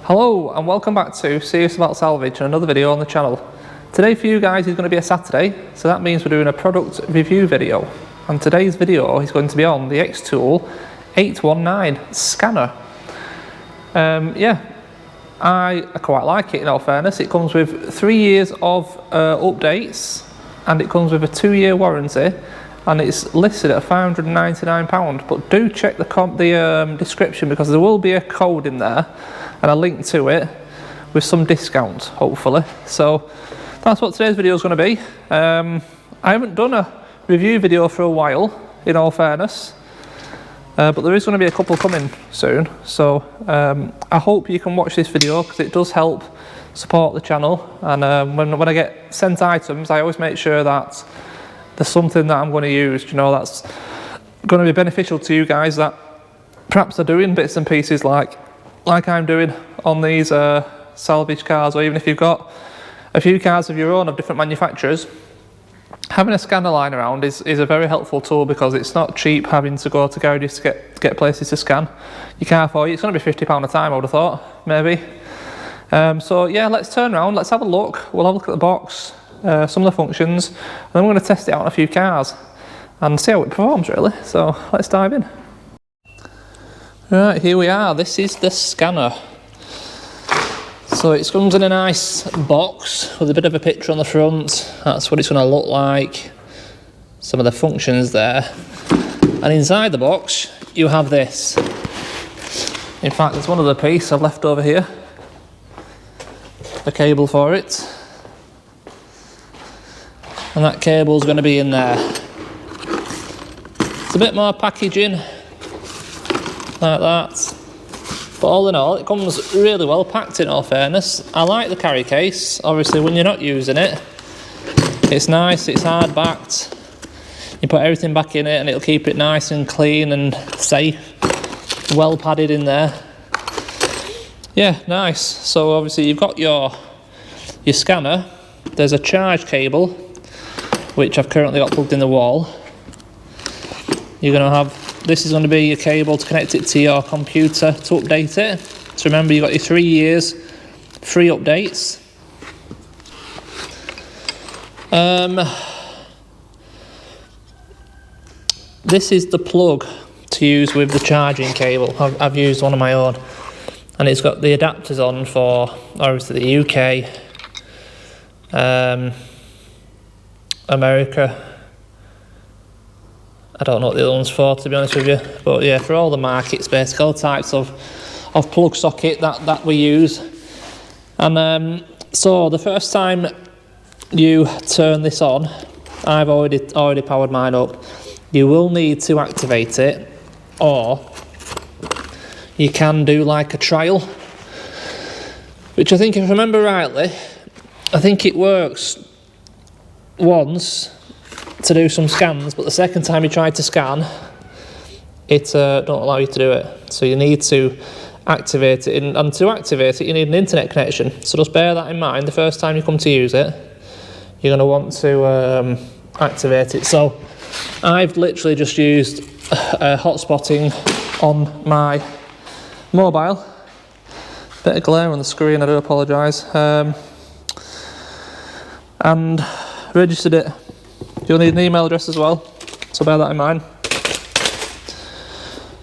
Hello and welcome back to Serious About Salvage and another video on the channel. Today for you guys is going to be a Saturday, so that means we're doing a product review video. And today's video is going to be on the Xtool IP819 scanner. I quite like it in all fairness. It comes with 3 years of updates and it comes with a 2-year warranty and it's listed at £599, but do check the description because there will be a code in there and a link to it with some discount hopefully. So that's what today's video is going to be. I haven't done a review video for a while in all fairness, but there is going to be a couple coming soon, so I hope you can watch this video because it does help support the channel. And when I get sent items, I always make sure that there's something that I'm going to use, you know, that's going to be beneficial to you guys that perhaps are doing bits and pieces like I'm doing on these salvage cars, or even if you've got a few cars of your own of different manufacturers. Having a scanner lying around is a very helpful tool because it's not cheap having to go to garages to get places to scan your car for you. It's going to be £50 a time, I would have thought, maybe. So yeah, let's turn around, let's have a look. We'll have a look at the box, some of the functions, and then we're going to test it out on a few cars and see how it performs really. So let's dive in. Right, here we are. This is the scanner. So it comes in a nice box with a bit of a picture on the front. That's what it's going to look like. Some of the functions there. And inside the box, you have this. In fact, there's one other piece I've left over here. The cable for it. And that cable's going to be in there. It's a bit more packaging, like that. But all in all, it comes really well packed in all fairness. I like the carry case. Obviously, when you're not using it, it's nice, it's hard backed. You put everything back in it and it'll keep it nice and clean and safe. Well padded in there. Yeah, nice. So obviously you've got your scanner. There's a charge cable, which I've currently got plugged in the wall. You're going to have, this is going to be your cable to connect it to your computer to update it. So remember, you've got your 3 years free updates. This is the plug to use with the charging cable. I've used one of my own, and it's got the adapters on for obviously the UK, America. I don't know what the other one's for, to be honest with you, but yeah, for all the markets, basically all types of plug socket that we use. And so the first time you turn this on, I've already powered mine up. You will need to activate it, or you can do like a trial, which I think, if I remember rightly, I think it works once to do some scans, but the second time you try to scan, it don't allow you to do it. So you need to activate it, and to activate it you need an internet connection. So just bear that in mind the first time you come to use it. You're going to want to activate it. So I've literally just used hotspotting on my mobile. Bit of glare on the screen, I do apologise. And registered it. You'll need an email address as well, so bear that in mind.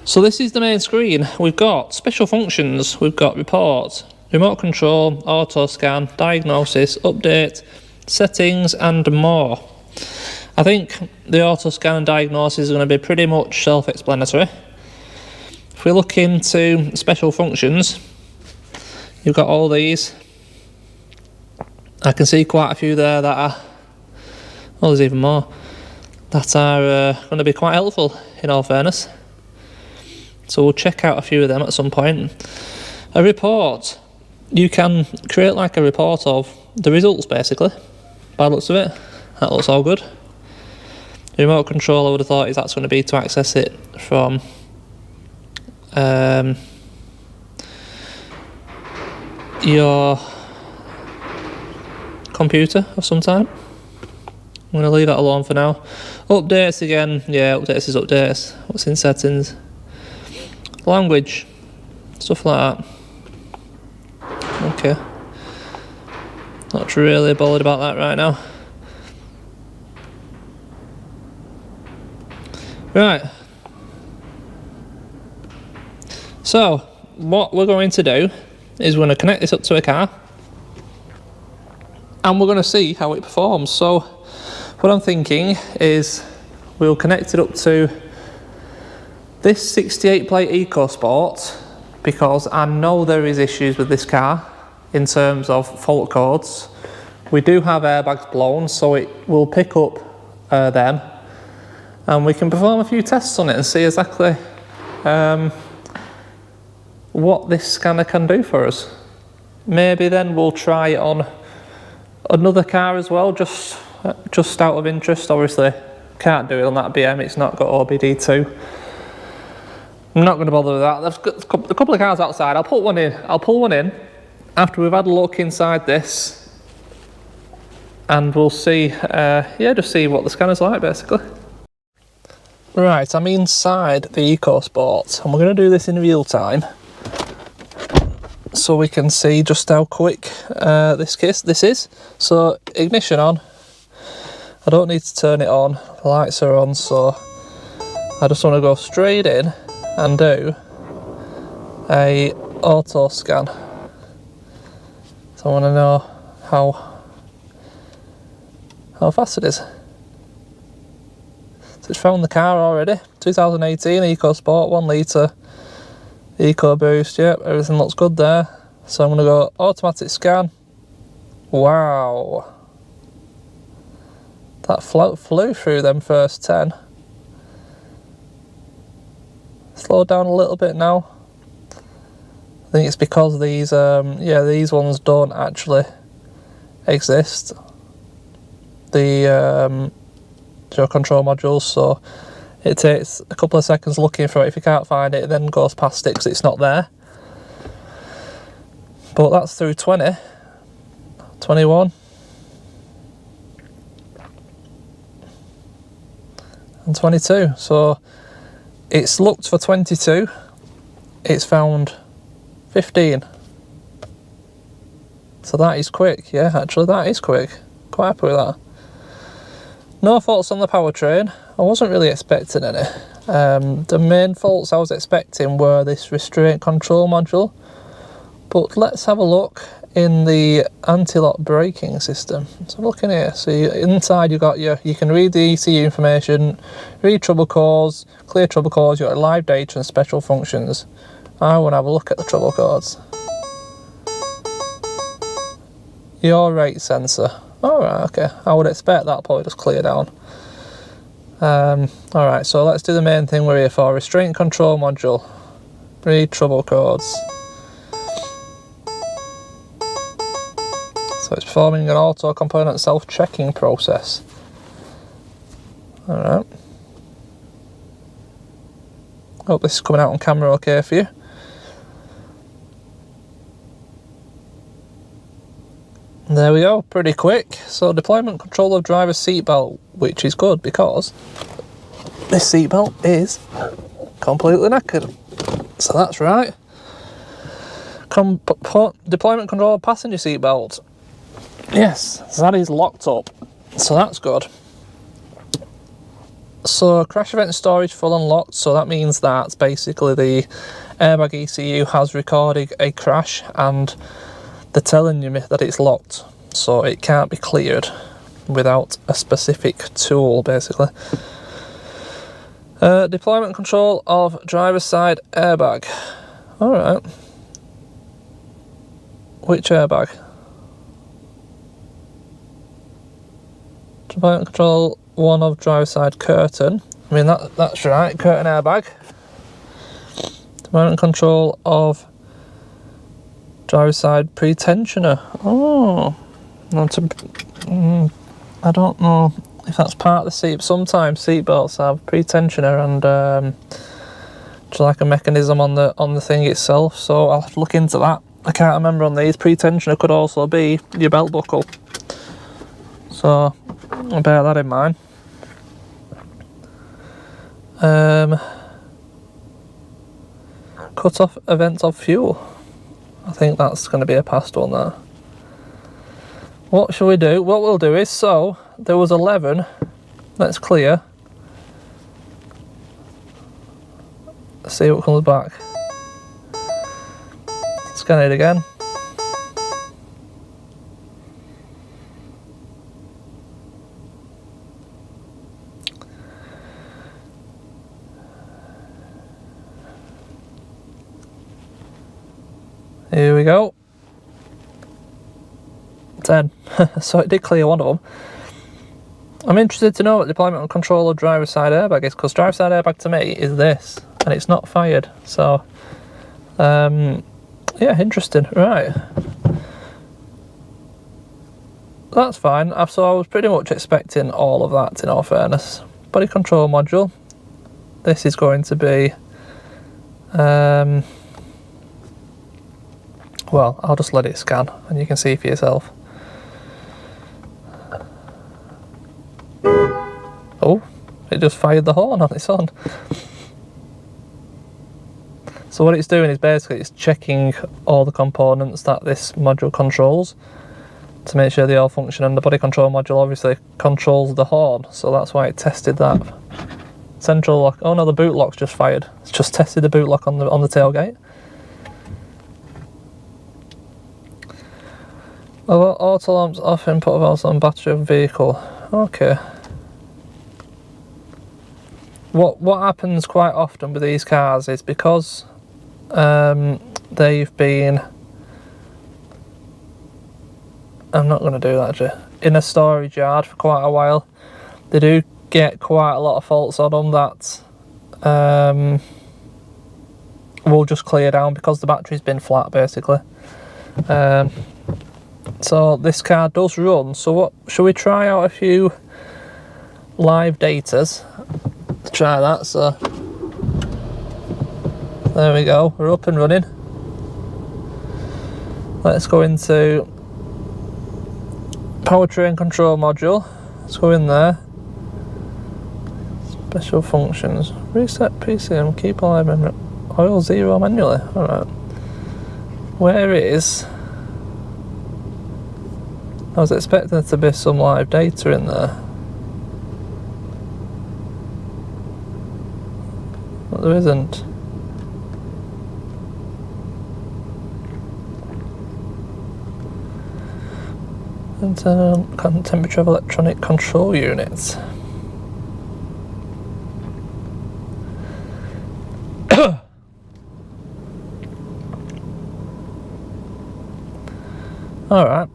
So this is the main screen. We've got special functions, we've got report, remote control, auto scan, diagnosis, update, settings and more. I think the auto scan and diagnosis is going to be pretty much self-explanatory. If we look into special functions, you've got all these. I can see quite a few there that are, oh, there's even more, that are going to be quite helpful in all fairness. So we'll check out a few of them at some point. A report, you can create like a report of the results basically, by the looks of it. That looks all good. The remote control, I would have thought, is that's going to be to access it from your computer of some time. I'm going to leave that alone for now. Updates again, yeah, updates is updates. What's in settings? Language, stuff like that. Okay. Not really bothered about that right now. Right. So, what we're going to do is we're going to connect this up to a car and we're going to see how it performs. So, what I'm thinking is we'll connect it up to this 68 plate Ecosport because I know there is issues with this car in terms of fault codes. We do have airbags blown, so it will pick up them, and we can perform a few tests on it and see exactly what this scanner can do for us. Maybe then we'll try it on another car as well, just out of interest. Obviously can't do it on that BM, it's not got OBD2. I'm not going to bother with that. There's a couple of cars outside. I'll pull one in after we've had a look inside this, and we'll see, just see what the scanner's like basically. Right, I'm inside the Ecosport and we're going to do this in real time so we can see just how quick this is. So ignition on. I don't need to turn it on, the lights are on, so I just want to go straight in and do a auto scan. So I want to know how fast it is. So it's found the car already. 2018 Ecosport, 1 litre EcoBoost. Yep, everything looks good there. So I'm going to go automatic scan. Wow, that flew through them first 10. Slow down a little bit now. I think it's because these these ones don't actually exist, the your control modules, so it takes a couple of seconds looking for it. If you can't find it, it then goes past it because it's not there. But that's through 20, 21 and 22, so it's looked for 22, it's found 15. So that is quick. Yeah, actually that is quick. Quite happy with that. No faults on the powertrain. I wasn't really expecting any. The main faults I was expecting were this restraint control module. But let's have a look in the anti-lock braking system. So look in here. So inside you can read the ECU information, read trouble codes, clear trouble codes, you've got live data and special functions. I want to have a look at the trouble codes. Your rate sensor. Alright, okay. I would expect that probably just clear down. Alright, so let's do the main thing we're here for. Restraint control module. Read trouble codes. So it's performing an auto component self-checking process. Alright. Hope this is coming out on camera okay for you. There we go, pretty quick. So deployment control of driver's seatbelt, which is good because this seatbelt is completely knackered. So that's right. Deployment control of passenger seatbelt. Yes, that is locked up. So that's good. So crash event storage full unlocked. So that means that basically the airbag ECU has recorded a crash and they're telling you that it's locked, so it can't be cleared without a specific tool, basically. Deployment control of driver's side airbag. Alright. Which airbag? Deployment control 1 of driver's side curtain. I mean, that's right, curtain airbag. Deployment control of driver's side pre-tensioner. Oh, I don't know if that's part of the seat. Sometimes seat belts have pre-tensioner and just like a mechanism on the thing itself. So I'll have to look into that. I can't remember on these. Pre-tensioner could also be your belt buckle. So I'll bear that in mind. Cut off event of fuel. I think that's going to be a past one there. What shall we do? What we'll do is, so there was 11. Let's clear. Let's see what comes back. Scan it again. Here we go. 10. So it did clear one of them. I'm interested to know what deployment and control of driver side airbag is, because driver side airbag to me is this, and it's not fired. So, yeah, interesting. Right. That's fine. So I was pretty much expecting all of that, in all fairness. Body control module. This is going to be... well, I'll just let it scan and you can see for yourself. Oh, it just fired the horn on its own. So what it's doing is basically it's checking all the components that this module controls to make sure they all function, and the body control module obviously controls the horn, so that's why it tested that. Central lock, oh no, the boot lock's just fired. It's just tested the boot lock on the tailgate. Oh, auto lamps off, input valves on battery of vehicle. Okay. What happens quite often with these cars is because they've been... I'm not going to do that actually. In a storage yard for quite a while, they do get quite a lot of faults on them that will just clear down because the battery's been flat basically. So this car does run, so what, shall we try out a few live datas? Let's try that. So there we go, we're up and running. Let's go into powertrain control module. Let's go in there. Special functions. Reset PCM, keep alive memory. Oil zero manually. Alright. Where is... I was expecting there to be some live data in there, but there isn't. Internal temperature of electronic control units. All right.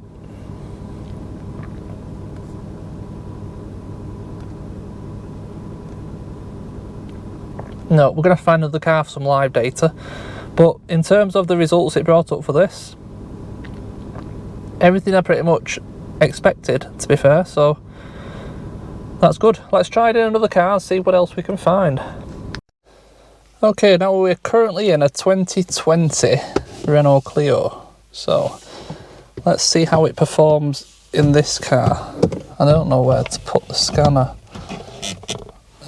No, we're going to have to find another car for some live data. But in terms of the results it brought up for this, everything I pretty much expected, to be fair, so that's good. Let's try it in another car and see what else we can find. Okay, now we're currently in a 2020 Renault Clio, so let's see how it performs in this car. I don't know where to put the scanner.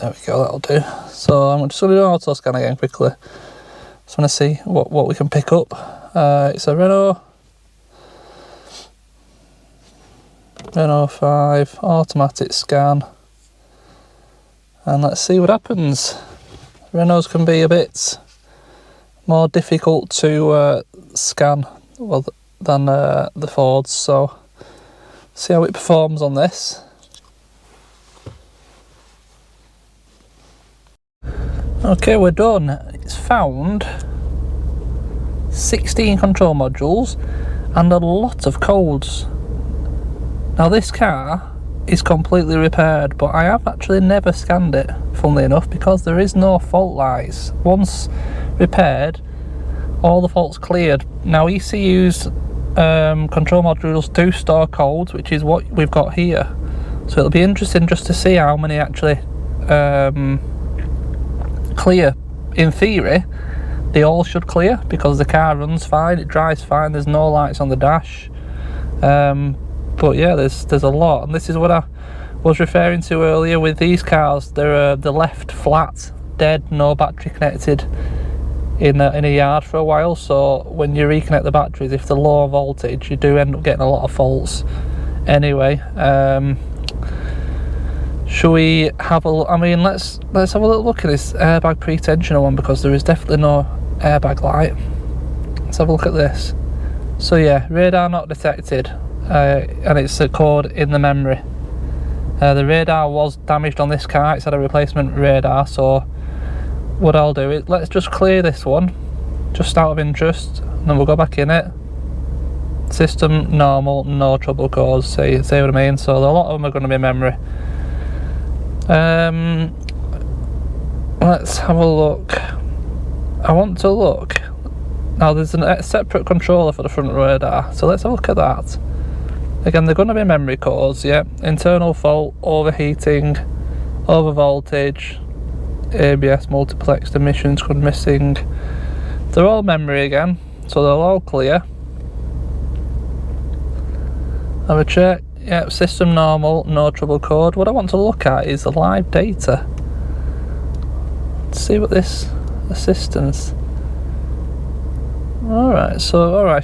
There we go, that'll do. So I'm just going to do an auto scan again quickly. Just want to see what we can pick up. It's a Renault 5 automatic scan, and let's see what happens. Renaults can be a bit more difficult to scan than the Fords, so see how it performs on this. Okay, we're done. It's found 16 control modules and a lot of codes. Now this car is completely repaired, but I have actually never scanned it, funnily enough, because there is no fault lights. Once repaired, all the faults cleared. Now ECU's control modules do store codes, which is what we've got here. So it'll be interesting just to see how many actually clear. In theory, they all should clear because the car runs fine, it drives fine, there's no lights on the dash. But yeah, there's a lot, and this is what I was referring to earlier with these cars. They're left flat, dead, no battery connected in a yard for a while, so when you reconnect the batteries, if they're low voltage, you do end up getting a lot of faults anyway. Should we have a look? I mean, let's have a little look at this airbag pre-tensioner one, because there is definitely no airbag light. Let's have a look at this. So yeah, radar not detected, and it's a code in the memory. The radar was damaged on this car, it's had a replacement radar, so what I'll do is, let's just clear this one, just out of interest, and then we'll go back in it. System normal, no trouble codes, see what I mean? So a lot of them are going to be memory. Let's have a look. I want to look. Now there's a separate controller for the front radar, so let's have a look at that. Again, they're going to be memory codes, yeah. Internal fault, overheating, over voltage, ABS multiplexed emissions gone missing. They're all memory again, so they're all clear. Have a check. Yep, system normal, no trouble code. What I want to look at is the live data. Let's see what this assistance. Alright, so I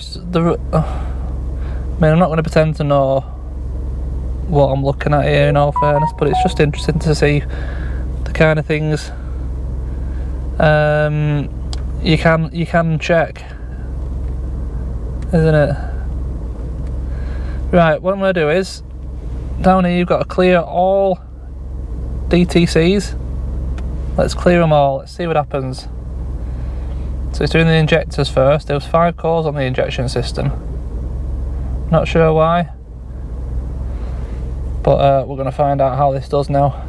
mean, I'm not going to pretend to know what I'm looking at here in all fairness, but it's just interesting to see the kind of things you can check, isn't it? Right, what I'm going to do is, down here you've got to clear all DTCs. Let's clear them all, let's see what happens. So it's doing the injectors first. There was 5 cores on the injection system. Not sure why, but we're going to find out how this does now.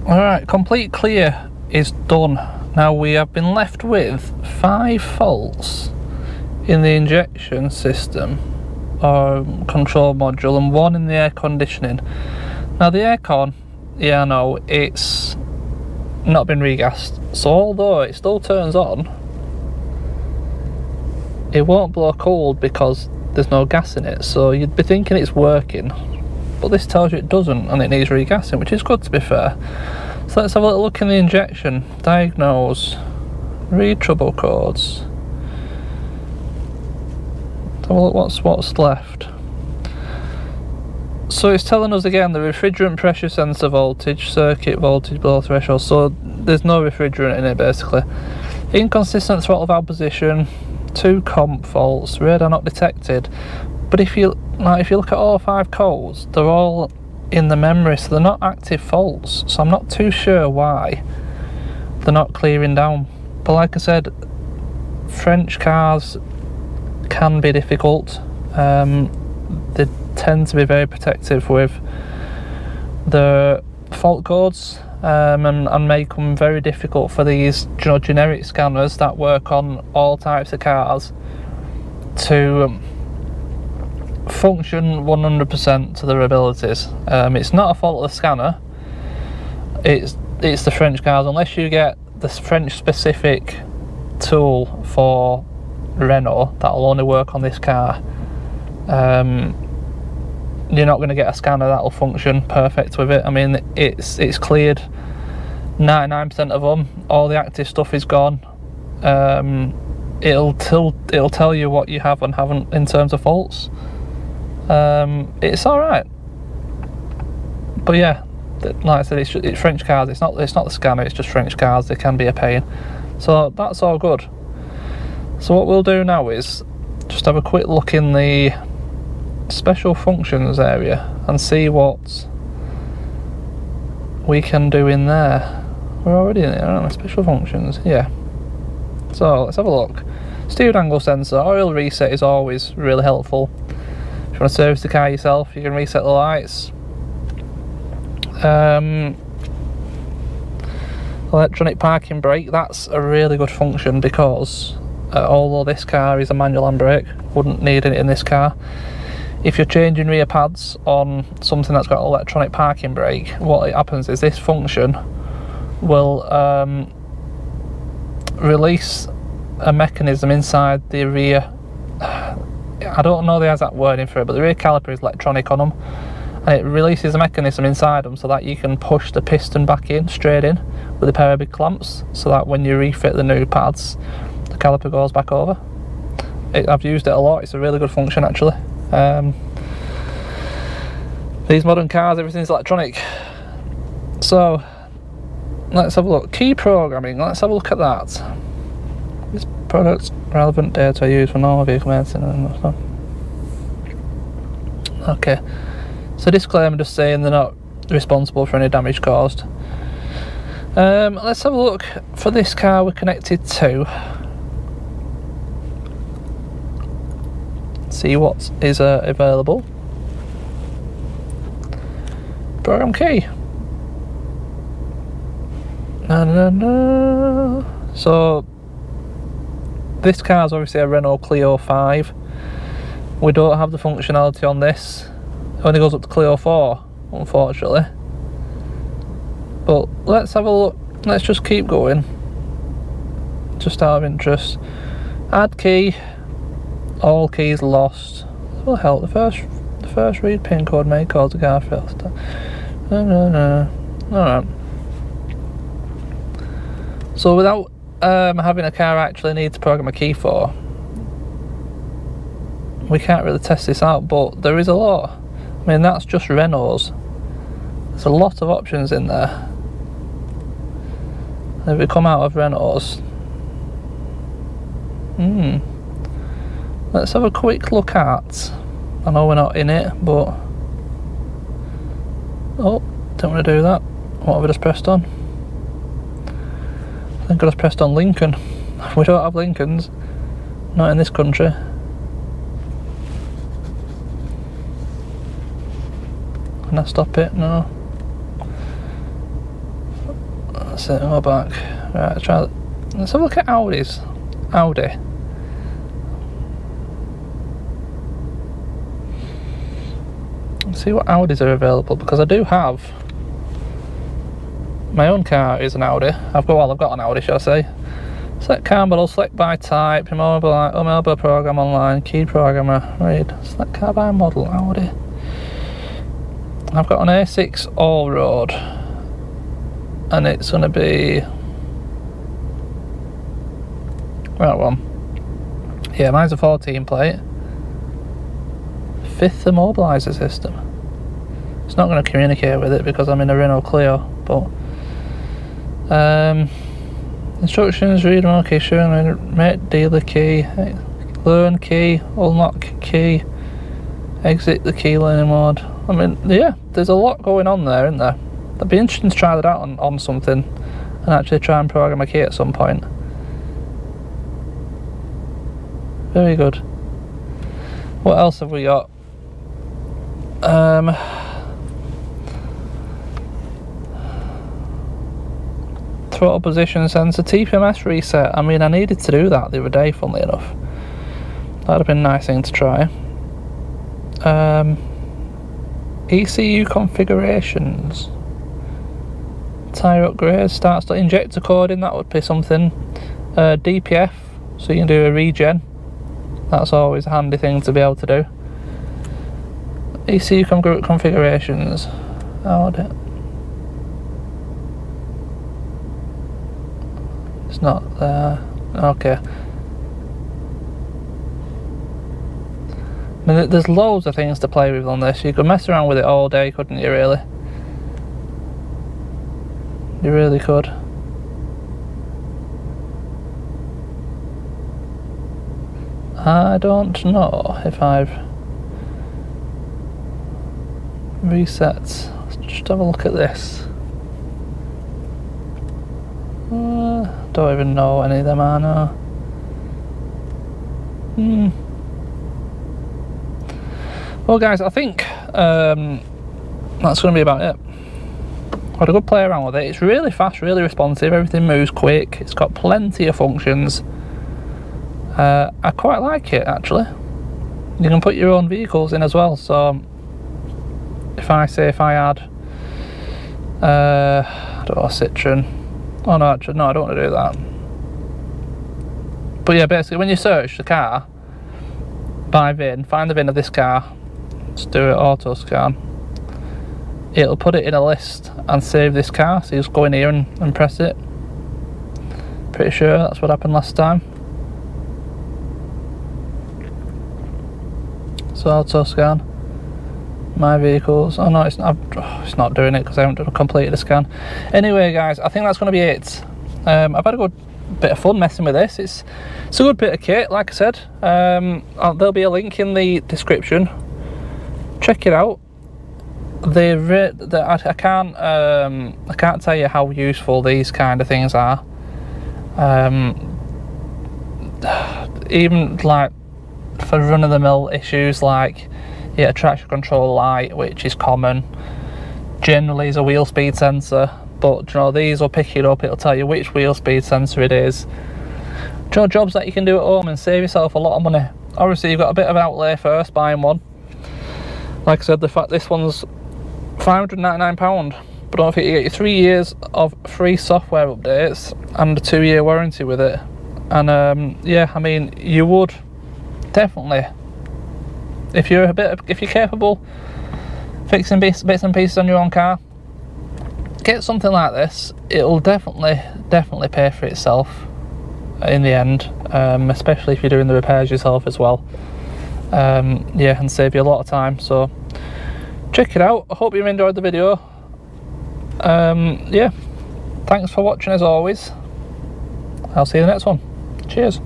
Alright, complete clear is done. Now we have been left with 5 faults in the injection system or control module, and 1 in the air conditioning. Now the aircon, yeah, I know it's not been regassed, so although it still turns on, it won't blow cold because there's no gas in it, so you'd be thinking it's working, but this tells you it doesn't and it needs regassing, which is good, to be fair. So let's have a little look in the injection. Diagnose, read trouble codes. Let's have a look what's left. So it's telling us again the refrigerant pressure sensor voltage, circuit voltage below threshold, so there's no refrigerant in it basically. Inconsistent throttle valve position, 2 comp faults, radar not detected. But if you look at all 5 codes, they're all in the memory, so they're not active faults, so I'm not too sure why they're not clearing down. But like I said, French cars can be difficult. They tend to be very protective with the fault codes, and make them very difficult for these generic scanners that work on all types of cars to function 100% to their abilities. It's not a fault of the scanner, it's the French cars. Unless you get the French specific tool for Renault that'll only work on this car, you're not going to get a scanner that'll function perfect with it. I mean, it's cleared 99% of them, all the active stuff is gone. It'll tell you what you have and haven't in terms of faults. It's alright, but yeah, like I said, it's French cars, it's not the scanner, it's just French cars. They can be a pain, so that's all good. So what we'll do now is just have a quick look in the special functions area and see what we can do in there. We're already in there, aren't we? Special functions, yeah. So let's have a look. Steering angle sensor, oil reset is always really helpful. If you want to service the car yourself, you can reset the lights. Electronic parking brake, that's a really good function, because although this car is a manual handbrake, wouldn't need it in this car. If you're changing rear pads on something that's got electronic parking brake, what happens is this function will release a mechanism inside the rear. I don't know the exact wording for it, but the rear caliper is electronic on them, and it releases a mechanism inside them so that you can push the piston back in, straight in, with a pair of big clamps, so that when you refit the new pads, the caliper goes back over. I've used it a lot, it's a really good function actually. These modern cars, everything's electronic. So, let's have a look. Key programming, let's have a look at that. This product's relevant data used for normal vehicle maintenance. Okay, so disclaimer just saying they're not responsible for any damage caused. Let's have a look for this car we're connected to. See what is available. Program key. So this car's obviously a Renault Clio 5. We don't have the functionality on this. It only goes up to Clio 4, unfortunately. But let's have a look. Let's just keep going. Just out of interest. Add key. All keys lost. This will help. The first read pin code may cause the car fail to start. Alright. So without having a car I actually need to program a key for, we can't really test this out, but there is a lot. I mean, that's just Renault's. There's a lot of options in there. If we come out of Renault's, let's have a quick look at, I know we're not in it, but, oh, don't want to do that. What have I just pressed on? I think I just pressed on Lincoln. We don't have Lincolns, not in this country. Can I stop it? No. That's it, go back. Right, try that. Let's have a look at Audi's. Audi. Let's see what Audis are available, because I do have my own car is an Audi. I've got an Audi, shall I say. Select car model, select by type, mobile program online, key programmer, read. Select car by model, Audi. I've got an A6 all-road, and it's going to be right one. Yeah, mine's a 14 plate. 5th immobiliser system. It's not going to communicate with it because I'm in a Renault Clio, but instructions, read remote key, make dealer key, learn key, unlock key, exit the key learning mode. I mean, yeah, there's a lot going on there, isn't there? It'd be interesting to try that out on something and actually try and program a key at some point. Very good. What else have we got? Throttle position sensor, TPMS reset. I mean, I needed to do that the other day, funnily enough. That'd have been a nice thing to try. ECU configurations, tyre upgrade, start injector coding, that would be something. DPF, so you can do a regen. That's always a handy thing to be able to do. ECU configurations. How would it? It's not there. Okay. I mean, there's loads of things to play with on this. You could mess around with it all day, couldn't you, really? You really could. I don't know if I've reset. Let's just have a look at this. Don't even know what any of them are now. Well guys, I think that's going to be about it. I had a good play around with it. It's really fast, really responsive, everything moves quick, it's got plenty of functions. I quite like it actually. You can put your own vehicles in as well, so if I had I don't know, Citroen. Oh no, actually no, I don't want to do that. But yeah, basically when you search the car by VIN, find the VIN of this car, just do it auto scan, it'll put it in a list and save this car. So you just go in here and press it. Pretty sure that's what happened last time. So auto scan my vehicles. Oh no, it's not doing it because I haven't completed the scan. Anyway guys, I think that's going to be it. I've had a good bit of fun messing with this. It's a good bit of kit, like I said. There'll be a link in the description. Check it out. I can't tell you how useful these kind of things are. Even like for run-of-the-mill issues like a traction control light, which is common, generally is a wheel speed sensor, but you know, these will pick it up, it'll tell you which wheel speed sensor it is. You know, jobs that you can do at home and save yourself a lot of money. Obviously you've got a bit of outlay first buying one. Like I said, the fact this one's £599, but don't forget you get your 3 years of free software updates and a 2-year warranty with it. And yeah, I mean, you would definitely, if you're capable fixing bits and pieces on your own car, get something like this. It'll definitely pay for itself in the end, especially if you're doing the repairs yourself as well. Yeah, and save you a lot of time. So check it out. I hope you enjoyed the video. Yeah, thanks for watching as always. I'll see you in the next one. Cheers.